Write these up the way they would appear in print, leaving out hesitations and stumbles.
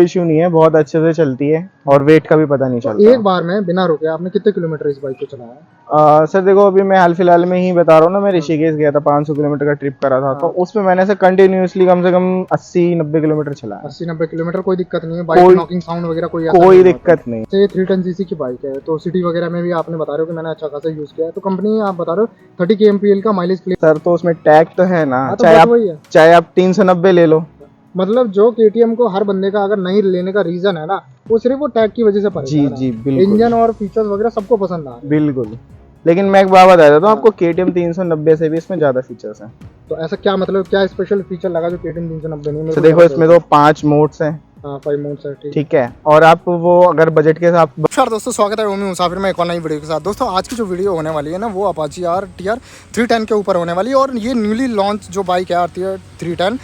Issue नहीं है, बहुत अच्छे से चलती है और वेट का भी पता नहीं चलता। एक बार में बिना रुके आपने कितने किलोमीटर इस बाइक को चलाया? सर देखो, अभी मैं हाल फिलहाल में ही बता रहा हूँ ना, मैं ऋषिकेश गया था, 500 किलोमीटर का ट्रिप करा था। तो उसमें मैंने से कंटिन्यूअसली कम से कम 80-90 किलोमीटर चलाया। 80-90 किलोमीटर, कोई दिक्कत नहीं है? बाइक नॉकिंग साउंड वगैरह कोई दिक्कत नहीं। ये 310 सीसी की बाइक है, तो सिटी वगैरह में भी आपने बता रहे हो कि मैंने अच्छा खासा यूज किया है, तो कंपनी आप बता रहे हो 30 kmpl का माइलेज क्लेम। सर तो उसमें टैग तो है ना, तो चाहे आप 390 ले लो। मतलब जो KTM को हर बंदे का अगर नहीं लेने का रीजन है ना, वो सिर्फ वो टैग की वजह से परेशान है। जी बिल्कुल। इंजन और फीचर्स वगैरह सबको पसंद आ रहे हैं। बिल्कुल, लेकिन मैं एक बात बता देता हूँ आपको, KTM 390 से भी इसमें ज्यादा फीचर्स हैं। तो ऐसा क्या मतलब, क्या स्पेशल फीचर लगा जो KTM 390 नहीं? तो देखो, इसमें तो 5 मोड्स हैं। 5 मोड्स है, ठीक है। और आप वो अगर बजट के साथ। नमस्कार दोस्तों, स्वागत है ओमी मुसाफिर में एक और नई वीडियो के साथ। दोस्तों आज की जो वीडियो होने वाली है ना, वो अपाची RTR 310 के ऊपर होने वाली है। और ये न्यूली लॉन्च जो बाइक है RTR 310,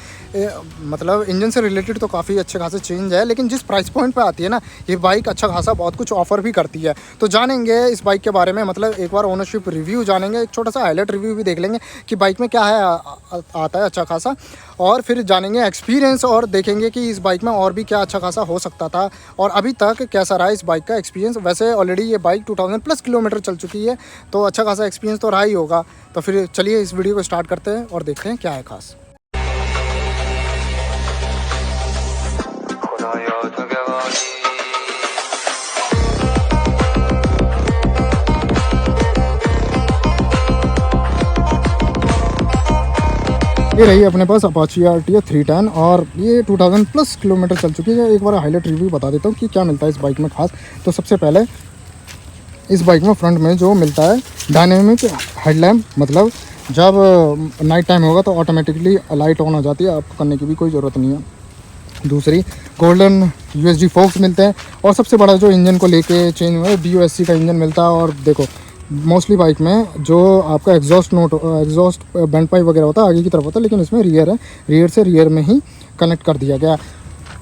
मतलब इंजन से रिलेटेड तो काफ़ी अच्छे खासे चेंज है, लेकिन जिस प्राइस पॉइंट पे आती है ना ये बाइक, अच्छा खासा बहुत कुछ ऑफर भी करती है। तो जानेंगे इस बाइक के बारे में, मतलब एक बार ओनरशिप रिव्यू जानेंगे, एक छोटा सा हाईलाइट रिव्यू भी देख लेंगे कि बाइक में क्या है आता है अच्छा खासा, और फिर जानेंगे एक्सपीरियंस और देखेंगे कि इस बाइक में और भी क्या अच्छा खासा हो सकता था और अभी तक कैसा रहा इस बाइक का एक्सपीरियंस। वैसे ऑलरेडी ये बाइक 2000+ किलोमीटर चल चुकी है, तो अच्छा खासा एक्सपीरियंस तो रहा ही होगा। तो फिर चलिए इस वीडियो को स्टार्ट करते हैं और देखते हैं क्या है खास। ये रही अपने पास अपाची RTR 310 और ये 2000+ किलोमीटर चल चुकी है। एक बार हाईलाइट रिव्यू बता देता हूँ कि क्या मिलता है इस बाइक में खास। तो सबसे पहले इस बाइक में फ्रंट में जो मिलता है डायनेमिक हेडलैम्प, मतलब जब नाइट टाइम होगा तो ऑटोमेटिकली लाइट ऑन हो जाती है, आपको करने की भी कोई ज़रूरत नहीं है। दूसरी, गोल्डन USD फोक्स मिलते हैं। और सबसे बड़ा जो इंजन को लेके चेंज हुआ है, DOSC का इंजन मिलता है। और देखो मोस्टली बाइक में जो आपका एग्जॉस्ट बैंड पाइप वगैरह होता है आगे की तरफ होता है, लेकिन इसमें रियर है, रियर में ही कनेक्ट कर दिया गया।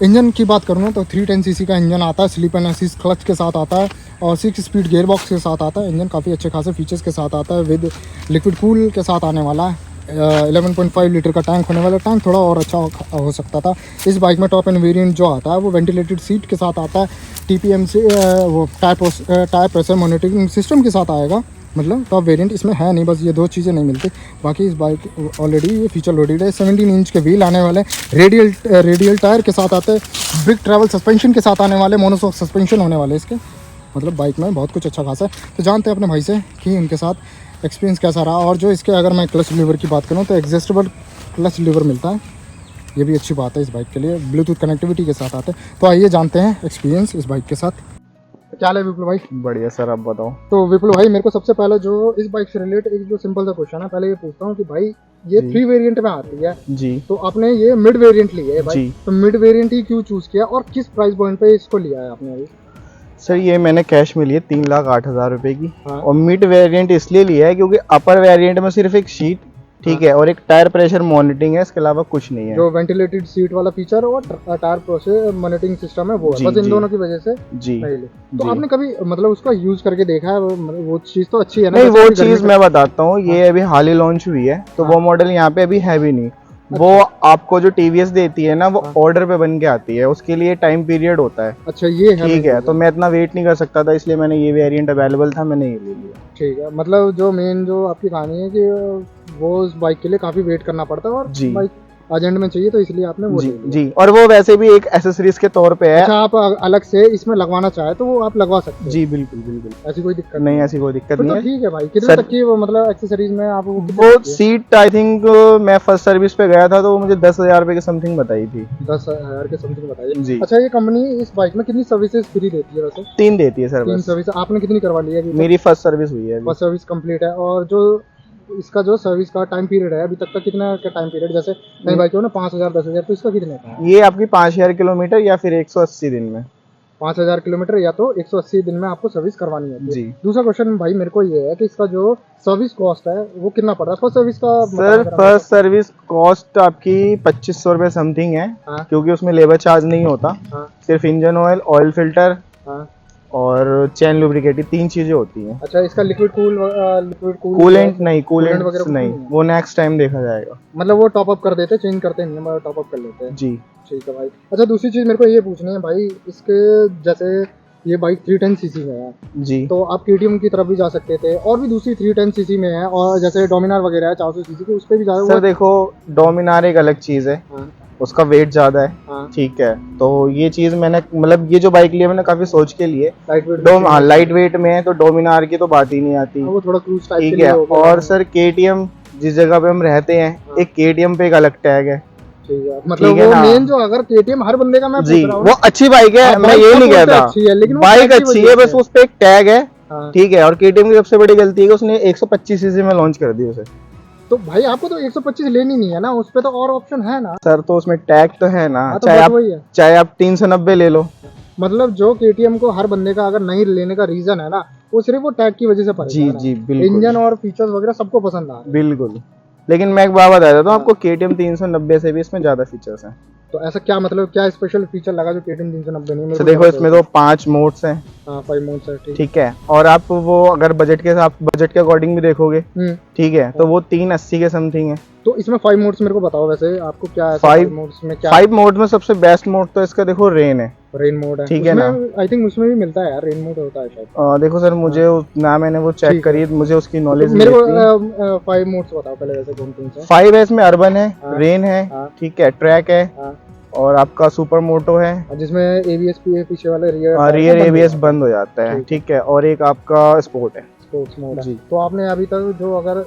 इंजन की बात करूँ तो 310 सीसी का इंजन आता है, स्लिप एंड असिस्ट क्लच के साथ आता है और 6 स्पीड गियर बॉक्स के साथ आता है। इंजन काफ़ी अच्छे खासे फीचर्स के साथ आता है, विद लिक्विड कूल के साथ आने वाला है। 11.5 लीटर का टैंक होने वाला। टैंक थोड़ा और अच्छा हो सकता था। इस बाइक में टॉप एंड वेरिएंट जो आता है वो वेंटिलेटेड सीट के साथ आता है, TPM से वो टायर प्रेशर मॉनिटरिंग सिस्टम के साथ आएगा। मतलब टॉप वेरिएंट इसमें है नहीं, बस ये 2 चीज़ें नहीं मिलती। बाकी इस बाइक ऑलरेडी ये फीचर लोडेड है। 17 इंच के व्हील आने वाले, रेडियल टायर के साथ आते हैं, बिग ट्रैवल सस्पेंशन के साथ आने वाले, मोनोशॉक सस्पेंशन होने वाले इसके। मतलब बाइक में बहुत कुछ अच्छा खासा है। तो जानते हैं अपने भाई से कि इनके साथ एक्सपीरियंस कैसा रहा। और जो इसके अगर मैं क्लच लीवर की बात करूँ तो एडजस्टेबल क्लच लीवर मिलता है, ये भी अच्छी बात है इस बाइक के लिए। ब्लूटूथ कनेक्टिविटी के साथ आते हैं। तो आइए जानते हैं एक्सपीरियंस इस बाइक के साथ। क्या है विपुल भाई? बढ़िया सर, आप बताओ। तो विपुल भाई, मेरे को सबसे पहले जो इस बाइक से रिलेटेड एक जो सिंपल सा क्वेश्चन है, पहले ये पूछता हूँ कि भाई ये 3 वेरिएंट में आती है जी, तो आपने ये मिड वेरिएंट ली है भाई, तो मिड वेरिएंट ही क्यों चूज किया और किस प्राइस पॉइंट पे इसको लिया है आपने अभी? सर ये मैंने कैश में लिए 3,08,000 रुपए की। हाँ। और मिड वेरिएंट इसलिए लिया है क्योंकि अपर वेरिएंट में सिर्फ एक सीट, ठीक है, और एक टायर प्रेशर मॉनिटरिंग है, इसके अलावा कुछ नहीं है। जो वेंटिलेटेड सीट वाला फीचर और टायर प्रेशर मॉनिटरिंग सिस्टम है वो है, बस इन दोनों की वजह से जी नहीं ली। तो आपने कभी मतलब उसका यूज करके देखा है? वो चीज तो अच्छी है ना? नहीं, वो चीज मैं बताता हूँ, ये अभी हाल ही लॉन्च हुई है, तो वो मॉडल यहाँ पे अभी है भी नहीं। वो आपको जो TVS देती है ना, वो ऑर्डर पे बन के आती है, उसके लिए टाइम पीरियड होता है। अच्छा, ये है। ठीक है, तो मैं इतना वेट नहीं कर सकता था, इसलिए मैंने ये वेरिएंट अवेलेबल था, मैंने ये ले लिया। ठीक है, मतलब जो मेन जो आपकी कहानी है कि वो उस बाइक के लिए काफी वेट करना पड़ता है और बाइक अर्जेंट में चाहिए, तो इसलिए आपने वो ले लिया। जी, और वो वैसे भी एक एसेसरीज के तौर पे है। अच्छा, आप अलग से इसमें लगवाना चाहे तो वो आप लगवा सकते हैं? जी बिल्कुल, ऐसी कोई दिक्कत नहीं, ऐसी कोई दिक्कत नहीं तो है। ठीक है भाई, कितने तक की वो मतलब एक्सेसरीज में आप वो सीट आई थिंक मैं फर्स्ट सर्विस पे गया था तो मुझे 10,000 रुपए की समथिंग बताई थी। 10,000 के समथिंग बताइए जी। अच्छा, ये कंपनी इस बाइक में कितनी सर्विसेज फ्री देती है वैसे? 3 देती है सर। 3 सर्विस आपने कितनी करवा ली है? मेरी फर्स्ट सर्विस हुई है। फर्स्ट सर्विस कंप्लीट है। और जो इसका जो सर्विस का टाइम पीरियड है अभी तक का कितना का टाइम पीरियड? जैसे नई बाइक हो ना 5,000 10,000, तो इसका कितने का है? ये आपकी 5,000 किलोमीटर या फिर 180 दिन में। 5,000 किलोमीटर या तो 180 दिन में आपको सर्विस करवानी है जी। दूसरा क्वेश्चन भाई मेरे को ये है कि इसका जो सर्विस कॉस्ट है वो कितना पड़ रहा है फर्स्ट सर्विस का? सर फर्स्ट सर्विस कॉस्ट आपकी 2,500 रुपए समथिंग है। क्योंकि उसमें लेबर चार्ज नहीं होता। सिर्फ इंजन ऑयल फिल्टर और चैन लुब्रिकेटिंग, 3 चीजें होती हैं। अच्छा, इसका लिक्विड कूलेंट नहीं, कूलेंट कूलेंट वगैरह कुछ नहीं, नहीं है? वो नेक्स्ट टाइम देखा जाएगा। मतलब वो टॉप अप कर देते हैं, चेंज करते नहीं है, टॉप अप कर लेते हैं। जी ठीक है भाई। अच्छा, दूसरी चीज़ मेरे को ये पूछनी है भाई, इसके जैसे ये बाइक 310 सीसी में है, जी तो आप केटीएम की तरफ भी जा सकते थे, और भी दूसरी 310 सीसी में है, और जैसे डोमिनार वगैरह है 400 सीसी की, उस पर भी जा सर देखो, डोमिनार एक अलग चीज है, हाँ उसका वेट ज्यादा है। हाँ, ठीक है, तो ये चीज मैंने मतलब ये जो बाइक ली है मैंने काफी सोच के लिए। लाइट वेट हाँ, लाइट वेट में है तो डोमिनार की तो बात ही नहीं आती। वो थोड़ा क्रूज टाइप के ठीक लिए है, हो गया। और सर केटीएम जिस जगह पे हम रहते हैं, हाँ। एक केटीएम पे एक अलग टैग है। ठीक है, मतलब ठीक है वो ना? मेन जो अगर केटीएम हर बंदे का मैं जी पूछ रहा हूँ, वो अच्छी बाइक है, हाँ, मैं बाइक ये का नहीं बोलते कहता, अच्छी है, लेकिन वो बाइक टैग की अच्छी वजह है, से बस उस पे एक टैग है। हाँ। ठीक है, और केटीएम की सबसे बड़ी गलती है कि उसने 125 सीसी में लॉन्च कर दी उसे। तो भाई आपको तो 125 लेनी नहीं है ना, उस पे तो और ऑप्शन है ना। सर तो उसमें टैग तो है ना, हाँ, तो बस वही है। चाहे आप 390 ले लो। मतलब जो केटीएम को हर बंदे का अगर नहीं लेने का रीजन है ना, वो सिर्फ वो टैग की वजह से जी परेशान जी है। बिल्कुल इंजन और फीचर्स वगैरह सबको पसंद आ रहे हैं। बिल्कुल। लेकिन मैं एक बात बता देता हूँ आपको, केटीएम 390 से भी इसमें ज्यादा फीचर्स हैं। तो ऐसा क्या मतलब, क्या स्पेशल फीचर लगा जो केटीएम 390 नहीं है? तो देखो इसमें तो 5 मोड्स हैं। हाँ, 5 मोड्स है। ठीक। ठीक है, और आप वो अगर बजट के अकॉर्डिंग भी देखोगे, ठीक है, तो वो 380 के समथिंग है। तो इसमें 5 मोड्स मेरे को बताओ, वैसे आपको क्या है 5 मोड्स में क्या? 5 मोड में सबसे बेस्ट मोड तो इसका देखो रेन है। रेन मोड है, ठीक है ना? आई थिंक उसमें भी मिलता है यार, रेन मोड होता है शायद। देखो सर, मुझे ना मैंने वो ठीक चेक है। करी, मुझे उसकी तो नॉलेज मेरे नहीं को थी। 5 मोड्स बताओ पहले, वैसे कौन कौन से? 5 है, इसमें अर्बन है, हाँ। रेन है, हाँ। ठीक है, ट्रैक है, हाँ, और आपका सुपर मोटो है। जिसमें एबीएस पीछे वाले रियर एबीएस बंद हो जाता है। ठीक है, और एक आपका स्पोर्ट है। स्पोर्ट्स मोड है। जी। तो आपने अभी तक जो अगर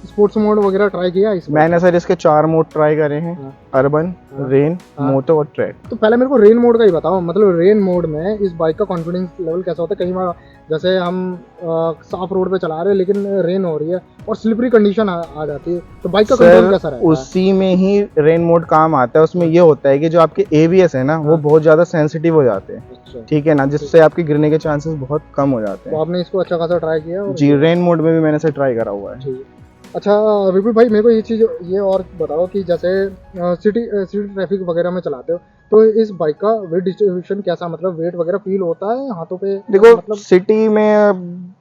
स्पोर्ट्स मोड वगैरह ट्राई किया इसमें? मैंने सर इसके 4 मोड ट्राई करे हैं। हाँ। अर्बन, हाँ। रेन, हाँ। मोटो और ट्रैक। तो पहले मेरे को रेन मोड का ही बताओ, मतलब रेन मोड में इस बाइक का कॉन्फिडेंस लेवल कैसा होता है? कहीं बार जैसे हम साफ रोड पे चला रहे हैं लेकिन रेन हो रही है और स्लिपरी कंडीशन आ जाती है, तो बाइक का कंट्रोल कैसा रहता है? उसी में ही रेन मोड काम आता है। उसमें ये होता है कि जो आपके एबीएस है ना, वो बहुत ज्यादा सेंसिटिव हो जाते हैं। अच्छा। ठीक है ना, जिससे आपके गिरने के चांसेस बहुत कम हो जाते तो हैं। आपने इसको अच्छा खासा ट्राई किया? जी, रेन मोड में भी मैंने इसे ट्राई करा हुआ है। ठीक है। अच्छा विपुल भाई, मेरे को ये चीज़ ये और बताओ कि जैसे सिटी ट्रैफिक वगैरह में चलाते हो, तो इस बाइक का वेट डिस्ट्रीब्यूशन कैसा, मतलब वेट वगैरह फील होता है हाथों पे? देखो मतलब सिटी में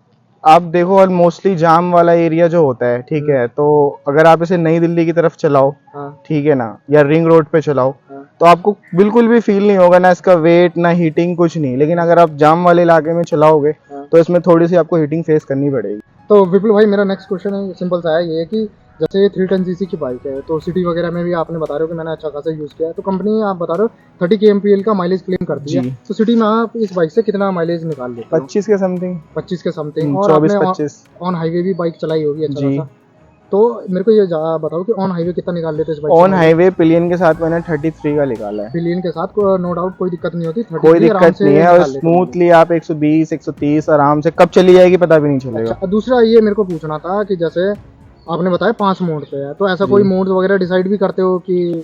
आप देखो, और मोस्टली जाम वाला एरिया जो होता है, ठीक है, तो अगर आप इसे नई दिल्ली की तरफ चलाओ, हाँ ठीक है ना, या रिंग रोड पे चलाओ, हाँ। तो आपको बिल्कुल भी फील नहीं होगा ना इसका वेट, ना हीटिंग, कुछ नहीं। लेकिन अगर आप जाम वाले इलाके में चलाओगे, हाँ। तो इसमें थोड़ी सी आपको हीटिंग फेस करनी पड़ेगी। तो विपुल भाई, मेरा नेक्स्ट क्वेश्चन है सिंपल सा है, ये है कि जैसे ये 310 सीसी की बाइक है, तो सिटी वगैरह में भी आपने बता रहे हो कि मैंने अच्छा खासा यूज़ किया है, तो कंपनी आप बता रहे हो 30 kmpl का माइलेज क्लेम करती है, जी। तो सिटी में आप इस बाइक से कितना माइलेज निकाल लेते हो? 25 के समथिंग, 25 के समथिंग। और 24-25। आपने ऑन हाईवे भी बाइक चलाई होगी अच्छा जी। खासा, तो मेरे को ये बताओ कि ऑन हाईवे कितना निकाल लेते हो इस बाइक ऑन हाईवे पिलियन के साथ मैंने 33 का निकाला है। पिलियन के साथ? नो डाउट, कोई दिक्कत नहीं होती, 33 कोई आराम दिक्कत से नहीं है, और निकाल लेते हो। स्मूथली आप 120 130 आराम से कब चली जाएगी पता भी नहीं चलेगा। अच्छा, दूसरा ये मेरे को पूछना था कि जैसे आपने बताया 5 मोड पे है, तो ऐसा कोई मोड वगैरह डिसाइड भी करते हो कि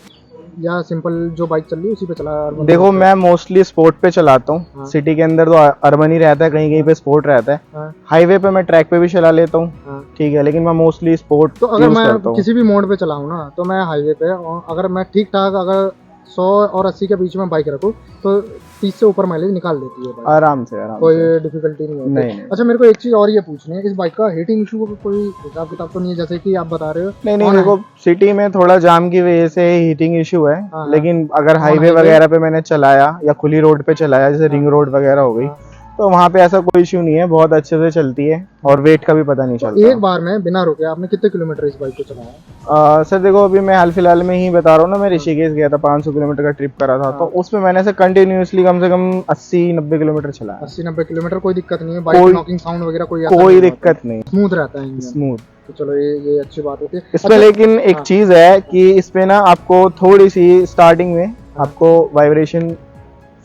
या सिंपल जो बाइक चल रही है उसी पे चला? देखो मैं मोस्टली स्पोर्ट पे चलाता हूँ। हाँ। सिटी के अंदर तो अर्बन ही रहता है, कहीं कहीं पे स्पोर्ट रहता है। हाँ। हाईवे पे मैं ट्रैक पे भी चला लेता हूँ। हाँ। ठीक है, लेकिन मैं मोस्टली स्पोर्ट तो अगर यूज मैं करता हूँ। किसी भी मोड पे चलाऊँ ना, तो मैं हाईवे पे अगर मैं ठीक ठाक अगर 100 और 80 के बीच में बाइक रखूँ, तो 30 से ऊपर माइलेज निकाल देती है बाइक, आराम से कोई डिफिकल्टी नहीं होती। नहीं। अच्छा, मेरे को एक चीज़ और ये पूछनी है, इस बाइक का हीटिंग इशू का कोई हिसाब किताब तो नहीं है, जैसे कि आप बता रहे हो? नहीं देखो, सिटी में थोड़ा जाम की वजह से हीटिंग इशू है। हाँ। लेकिन अगर हाईवे highway? वगैरह पे मैंने चलाया या खुली रोड पे चलाया, जैसे रिंग रोड वगैरह हो गई, हाँ। तो वहाँ पे ऐसा कोई इशू नहीं है, बहुत अच्छे से चलती है और वेट का भी पता नहीं तो चलता। एक बार में बिना रुके आपने कितने किलोमीटर इस बाइक को चलाया? सर देखो, अभी मैं हाल फिलहाल में ही बता रहा हूँ ना, मैं ऋषिकेश गया था, 500 किलोमीटर का ट्रिप करा था। तो उसमें मैंने से कंटिन्यूसली कम से कम 80-90 किलोमीटर चलाया। 80-90 किलोमीटर, कोई दिक्कत नहीं है? बाइक नॉकिंग साउंड वगैरह कोई दिक्कत नहीं, स्मूथ रहता है इंजन? स्मूथ। तो चलो ये अच्छी बात होती है इसमें। लेकिन एक चीज है कि इसमें ना आपको थोड़ी सी स्टार्टिंग में आपको वाइब्रेशन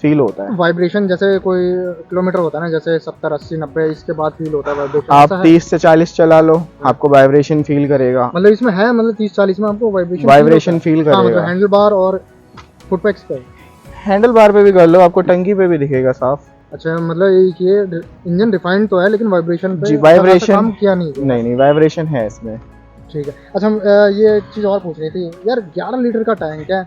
फील होता है। वाइब्रेशन जैसे कोई किलोमीटर होता है ना, जैसे 70 80 90, इसके बाद फील होता है वाइब्रेशन? आप 30 से 40 चला लो, आपको वाइब्रेशन फील करेगा। मतलब इसमें है, मतलब 30-40 में आपको वाइब्रेशन फील मतलब करेगा। हैंडल बार और फुट पैक्स पे? हैंडल बार पे भी कर लो, आपको टंकी पे भी दिखेगा साफ। अच्छा, मतलब ये इंजन रिफाइंड तो है, लेकिन वाइब्रेशन पे जी, वाइब्रेशन काम किया नहीं? नहीं, वाइब्रेशन है इसमें। ठीक है। अच्छा, ये एक चीज़ और पूछ रही थी यार, 11 लीटर का टैंक है,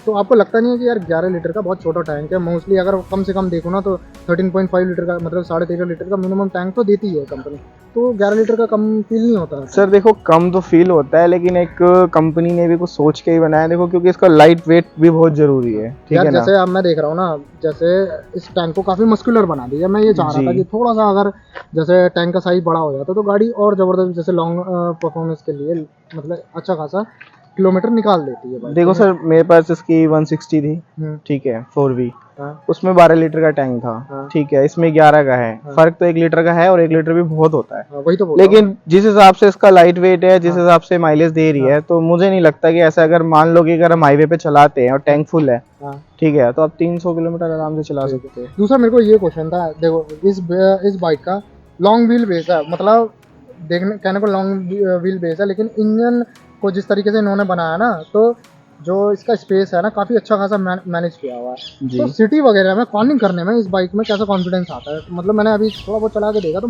तो आपको लगता नहीं है कि यार 11 लीटर का बहुत छोटा टैंक है? मोस्टली अगर कम से कम देखो ना तो 13.5 लीटर का, मतलब 13.5 लीटर का मिनिमम टैंक तो देती है कंपनी, तो 11 लीटर का कम फील नहीं होता है? सर देखो कम तो फील होता है, लेकिन एक कंपनी ने भी कुछ सोच के ही बनाया देखो, क्योंकि इसका लाइट वेट भी बहुत जरूरी है, ठीक यार है ना। जैसे अब मैं देख रहा हूँ ना, जैसे इस टैंक को काफी मस्कुलर बना दिया, मैं ये चाह रहा था जी। कि थोड़ा सा अगर जैसे टैंक का साइज बड़ा हो जाता तो गाड़ी और जबरदस्त, जैसे लॉन्ग परफॉर्मेंस के लिए मतलब अच्छा खासा किलोमीटर निकाल देती है बाइक। देखो सर मेरे पास इसकी 160 थी, हम्म, ठीक है, 4V, हाँ, उसमें 12 लीटर का टैंक था, हाँ, ठीक है, इसमें 11 का है, हाँ। फर्क तो 1 लीटर का है, और 1 लीटर भी बहुत होता है। हाँ, वही तो बोल रहा हूँ। लेकिन जिस हिसाब से इसका लाइट वेट है, जिस हाँ, हिसाब से माइलेज दे रही हाँ, है, तो मुझे नहीं लगता कि ऐसा, अगर मान लो कि अगर हम हाईवे पे चलाते हैं और टैंक फुल है, हाँ, ठीक है, तो आप 300 किलोमीटर आराम से चला ठीक सकते है। हो। दूसरा मेरे को ये क्वेश्चन था, देखो इस बाइक का लॉन्ग व्हील बेस है, मतलब देखने कहने को लॉन्ग व्हील बेस है, लेकिन इंजन को जिस तरीके से इन्होंने बनाया ना, तो जो इसका स्पेस है ना काफ़ी अच्छा खासा मैनेज किया हुआ है। जी। तो सिटी वगैरह में कॉर्निंग करने में इस बाइक में कैसा कॉन्फिडेंस आता है? मतलब मैंने अभी थोड़ा बहुत चला के देखा तो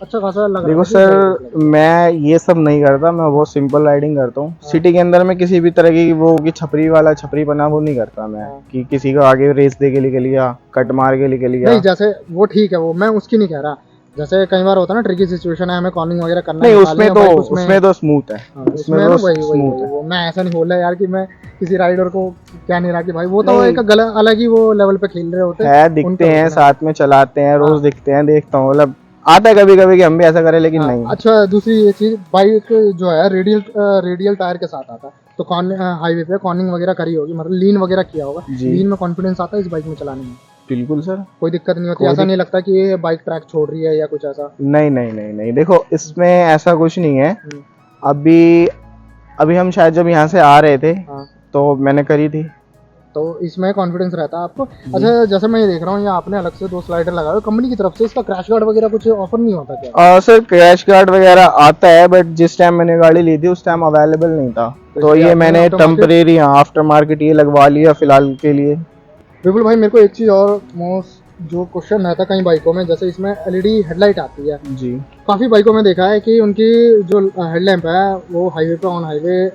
अच्छा खासा लग रहा देखो था कि इस बाइक सर मैं ये सब नहीं करता, मैं बहुत सिंपल राइडिंग करता हूँ। हाँ। सिटी के अंदर में किसी भी तरह की वो की छपरी वाला छपरी बना वो नहीं करता मैं, हाँ। कि किसी को आगे रेस दे के निकल लिया, कट मार के निकल लिया। नहीं, जैसे वो ठीक है, वो मैं उसकी नहीं कह रहा, जैसे कई बार होता है ना ट्रिकी सिचुएशन है, हमें कॉर्निंग वगैरह करना नहीं है, उसमें निकालनी है तो बाइक उसमें तो स्मूथ है, हाँ, उसमें उसमें है तो ना, वही वही स्मूथ वही है। वो मैं ऐसा नहीं बोल रहा यार कि मैं किसी राइडर को क्या नहीं रहा कि भाई वो तो नहीं। एक अलग ही वो लेवल पे खेल रहे होते है, दिखते उनका हैं, उसमें। साथ में चलाते हैं, रोज हाँ। दिखते हैं, देखता हूँ, मतलब आता है कभी कभी कि हम भी ऐसा करें, लेकिन हाँ, नहीं। अच्छा दूसरी ये चीज, बाइक जो है रेडियल टायर के साथ आता है, तो हाईवे पे कॉर्निंग वगैरह करी होगी, मतलब लीन वगैरह किया होगा, जी। लीन में कॉन्फिडेंस आता है इस बाइक में चलाने में? बिल्कुल सर। कोई दिक्कत नहीं होती? कोई ऐसा नहीं लगता कि ये बाइक ट्रैक छोड़ रही है या कुछ ऐसा? नहीं नहीं नहीं नहीं, देखो इसमें ऐसा कुछ नहीं है। हम्म, अभी अभी हम शायद जब यहाँ से आ रहे थे हाँ, तो मैंने करी थी। तो इसमें कॉन्फिडेंस रहता है आपको? अच्छा, जैसे मैं ये देख रहा हूँ, ये आपने अलग से 2 स्लाइडर लगाए हुए कंपनी की तरफ से, इसका क्रैश गार्ड वगैरह कुछ ऑफर नहीं होता क्या? सर क्रैश गार्ड वगैरह आता है, बट जिस टाइम मैंने गाड़ी ली थी उस टाइम अवेलेबल नहीं था, तो इसलिए ये आपने मैंने after market- temporary after market ये लगवा लिया फिलहाल के लिए। बिल्कुल भाई, मेरे को एक चीज़ और मोस्ट जो क्वेश्चन रहता है कई बाइकों में, जैसे इसमें एलईडी हेडलाइट आती है, जी। काफ़ी बाइकों में देखा है कि उनकी जो हेडलैम्प है वो हाईवे पे ऑन हाईवे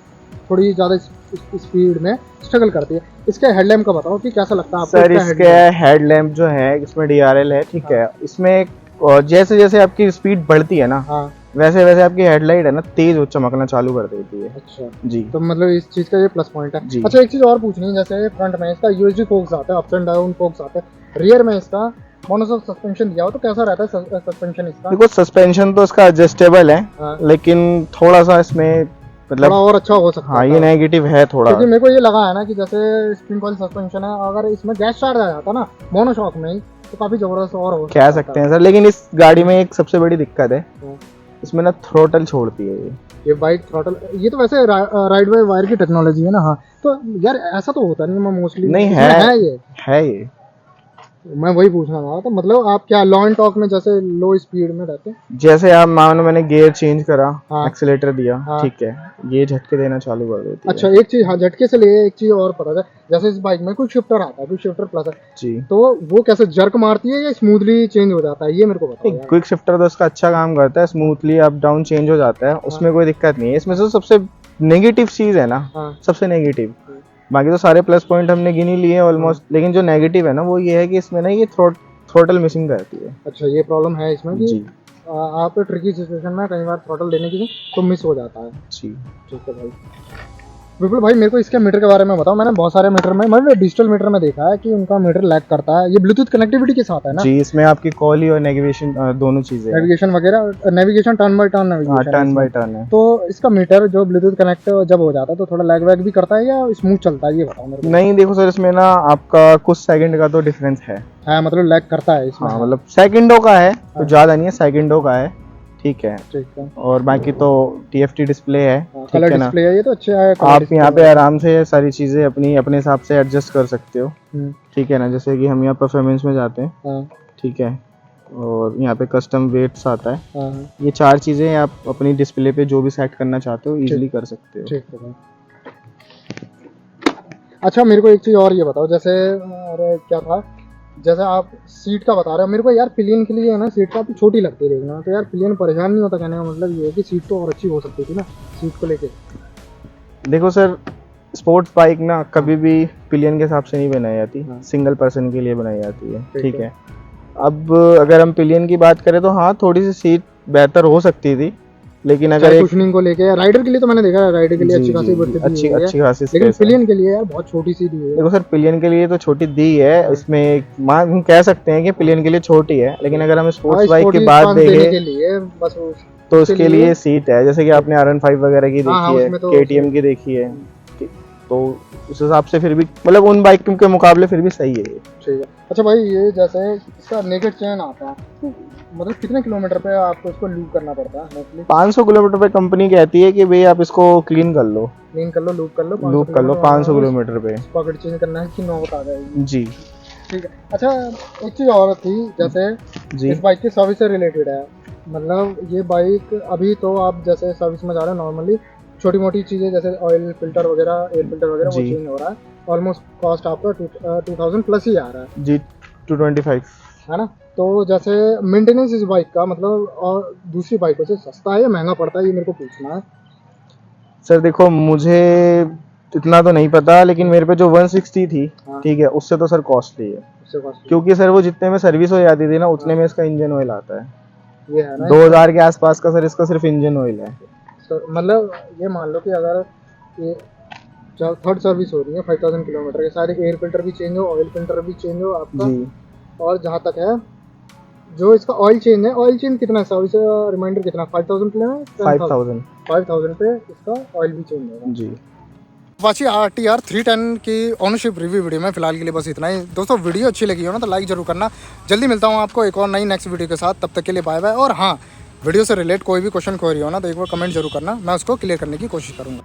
थोड़ी ज़्यादा स्पीड में स्ट्रगल करती है। इसके हेडलैम्प का बताओ कि कैसा लगता है आपको? सर इसका इसके headlamp? हेडलैम्प जो है, इसमें DRL है, ठीक है, इसमें जैसे जैसे आपकी स्पीड बढ़ती है ना, हाँ, वैसे वैसे आपकी हेडलाइट है ना तेज वो चमकना चालू कर देती है। अच्छा, जी। तो मतलब इस चीज़ का ये प्लस पॉइंट है। जी। अच्छा, एक चीज़ और पूछनी है, जैसे फ्रंट में इसका यूएसडी फोक्स आता है, अप्स एंड डाउन फोक्स आता है, रियर में इसका मोनोशॉक सस्पेंशन दिया हो, तो कैसा रहता है सस्पेंशन इसका? देखो सस्पेंशन तो इसका एडजस्टेबल है, हाँ, लेकिन थोड़ा सा इसमें थोड़ा मतलब और अच्छा हो सकता हाँ है। ये नेगेटिव है थोड़ा। क्योंकि मेरे को ये लगा है ना कि जैसे स्प्रिंग कॉइल सस्पेंशन है, अगर इसमें गैस स्टार्ट आ जाता ना मोनोशॉक में ही, तो काफी जबरदस्त और हो कह सकते हैं सर, लेकिन इस गाड़ी में एक सबसे बड़ी दिक्कत है, हाँ। इसमें ना थ्रोटल छोड़ती है ये बाइक थ्रॉटल, ये तो वैसे राइड बाय वायर की टेक्नोलॉजी है ना। हाँ, तो यार ऐसा तो होता नहीं, मैं मोस्टली नहीं है ये, है ये। मैं वही पूछना चाह रहा था। मतलब आप क्या लॉ एंड टॉक में जैसे लो स्पीड में रहते हैं? जैसे आप मानो मैंने गियर चेंज करा, हाँ। एक्सीलेटर दिया, हाँ। ठीक है, ये झटके देना चालू कर देती अच्छा, है। एक चीज, हाँ, झटके से ले एक चीज और पता था, जैसे इस बाइक में कुछ शिफ्टर आता है, कुछ शिफ्टर प्लस है, जी। तो वो कैसे जर्क मारती है या स्मूथली चेंज हो जाता है, ये मेरे को बताओ यार। क्विक शिफ्टर तो इसका अच्छा काम करता है, स्मूथली अप डाउन चेंज हो जाता है, उसमें कोई दिक्कत नहीं है। इसमें से सबसे नेगेटिव चीज है ना, हाँ, सबसे नेगेटिव, बाकी तो सारे प्लस पॉइंट हमने गिन ही लिए ऑलमोस्ट, लेकिन जो नेगेटिव है ना वो ये है कि इसमें ना ये थ्रोटल मिसिंग रहती है। अच्छा, ये प्रॉब्लम है इसमें कि जी। आप ट्रिकी सिचुएशन में कई बार थ्रॉटल देने की तो मिस हो जाता है। जी। ठीक है भाई। बिल्कुल भाई, मेरे को इसके मीटर के बारे में बताओ। मैंने बहुत सारे मीटर में, मतलब डिजिटल मीटर में देखा है कि उनका मीटर लैग करता है। ये ब्लूटूथ कनेक्टिविटी के साथ है ना? जी, इसमें आपकी कॉल ही और नेविगेशन दोनों चीजें हैं। नेविगेशन वगैरह, नेविगेशन टर्न बाय टर्न हाँ, नेविगेशन टर्न बाय टर्न है। तो इसका मीटर जो ब्लूटूथ कनेक्ट जब हो जाता है तो थोड़ा लैग वैग भी करता है या स्मूथ चलता है, ये बताओ मेरे को। नहीं देखो सर, इसमें ना आपका कुछ सेकंड का तो डिफरेंस है। हाँ, मतलब लैग करता है इसमें। हाँ, मतलब सेकंडों का है, तो ज्यादा नहीं है, सेकंडों का है, ठीक है। ठीक है। और बाकी तो TFT डिस्प्ले है, ठीक कलर है ना। डिस्प्ले है ये तो अच्छा है। आप यहाँ पे आराम से सारी चीजें अपने हिसाब से एडजस्ट कर सकते हो, ठीक है ना। जैसे कि हम यहाँ परफॉर्मेंस में जाते हैं, हाँ, ठीक है, और यहाँ पे कस्टम वेट्स आता है। हाँ, ये 4 चीजें आप अपनी डिस्प्ले पे जो भी सेट करना चाहते हो इजीली कर सकते हो। ठीक है भाई। अच्छा, मेरे को एक चीज़ और ये बताओ, जैसे अरे क्या था, जैसे आप सीट का बता रहे हो, मेरे को यार पिलियन के लिए है ना सीट काफ़ी छोटी लगती है देखना, तो यार पिलियन परेशान नहीं होता? कहने का मतलब ये है कि सीट तो और अच्छी हो सकती थी ना सीट को लेके। देखो सर, स्पोर्ट्स बाइक ना कभी भी पिलियन के हिसाब से नहीं बनाई जाती, हाँ। सिंगल पर्सन के लिए बनाई जाती है, ठीक ठीक है। है। अब अगर हम पिलियन की बात करें तो हाँ थोड़ी सी सीट बेहतर हो सकती थी, लेकिन अगर एक कुशनिंग को लेके राइडर के लिए तो मैंने देखा है, राइडर के लिए जी, अच्छी खासी जी, बढ़ती अच्छी दी हुई है, अच्छी खासी लेकिन स्पेस है। पिलियन के लिए यार बहुत छोटी सी दी हुई है। देखो सर, पिलियन के लिए तो छोटी दी है, इसमें हम कह सकते हैं कि पिलियन के लिए छोटी है, लेकिन अगर हम हाँ, स्पोर्ट्स बाइक की स्पोर्टी बात पांच देने देखें के लिए बस तो उसके लिए सीट है, जैसे कि आपने RN5 वगैरह की हाँ, हाँ, देखी है, उसमें तो KTM की देखी है, तो उस हिसाब से फिर भी मतलब उन बाइक के मुकाबले फिर भी सही है ये। ठीक है। अच्छा भाई, ये जैसे इसका नेकेड चेन आता है, तो मतलब कितने किलोमीटर पे आपको इसको लूप करना पड़ता है मोस्टली? 500 किलोमीटर पे कंपनी कहती है कि भाई आप इसको क्लीन कर लो, क्लीन कर लो, लूप कर लो, लूप कर लो 500 किलोमीटर पे। पॉकेट चेंज करना है कि नौबत आ जाएगी। जी ठीक है। अच्छा, एक चीज़ और थी, जैसे जी इस बाइक की सर्विस से रिलेटेड है, मतलब ये बाइक अभी तो आप जैसे सर्विस में जा रहे हो नॉर्मली, छोटी मोटी चीज़ें जैसे ऑयल फिल्टर वगैरह, एयर फिल्टर वगैरह वो जी। चेंज हो रहा है, ऑलमोस्ट कॉस्ट आपका 2000 प्लस ही आ रहा है जी 225। है ना? तो जैसे मेंटेनेंस इस बाइक का मतलब और दूसरी बाइकों से सस्ता है या महंगा पड़ता है, ये मेरे को पूछना है। सर देखो, मुझे इतना तो नहीं पता, लेकिन मेरे पे जो 160 थी, हाँ। ठीक है, उससे तो सर कॉस्टली है, उससे कॉस्ट क्योंकि सर वो जितने में सर्विस हो जाती थी ना उतने में इसका इंजन ऑयल आता है। ये है ना, 2000 के आसपास का सर इसका सिर्फ इंजन ऑयल है। मतलब ये मान लो कि अगर ये थर्ड सर्विस हो रही है 5000 किलोमीटर के, सारे एयर फिल्टर भी चेंज हो, ऑयल फिल्टर भी चेंज हो आपका, जी और जहाँ तक है जो इसका ऑयल चेंज है, ऑयल चेंज कितना है सर्विस रिमाइंडर कितना, 5000 किलोमीटर, 5000 5000 पे इसका ऑयल भी चेंज होगा। जी। अपाची RTR 310 की ऑनरशिप रिव्यू वीडियो में फिलहाल के लिए बस इतना ही। दोस्तों वीडियो अच्छी लगी हो ना तो लाइक जरूर करना। जल्दी मिलता हूँ आपको एक और नई नेक्स्ट वीडियो के साथ, तब तक के लिए बाय बाय। और हाँ, वीडियो से रिलेट कोई भी क्वेश्चन क्वेरी हो ना तो एक बार कमेंट जरूर करना, मैं उसको क्लियर करने की कोशिश करूँगा।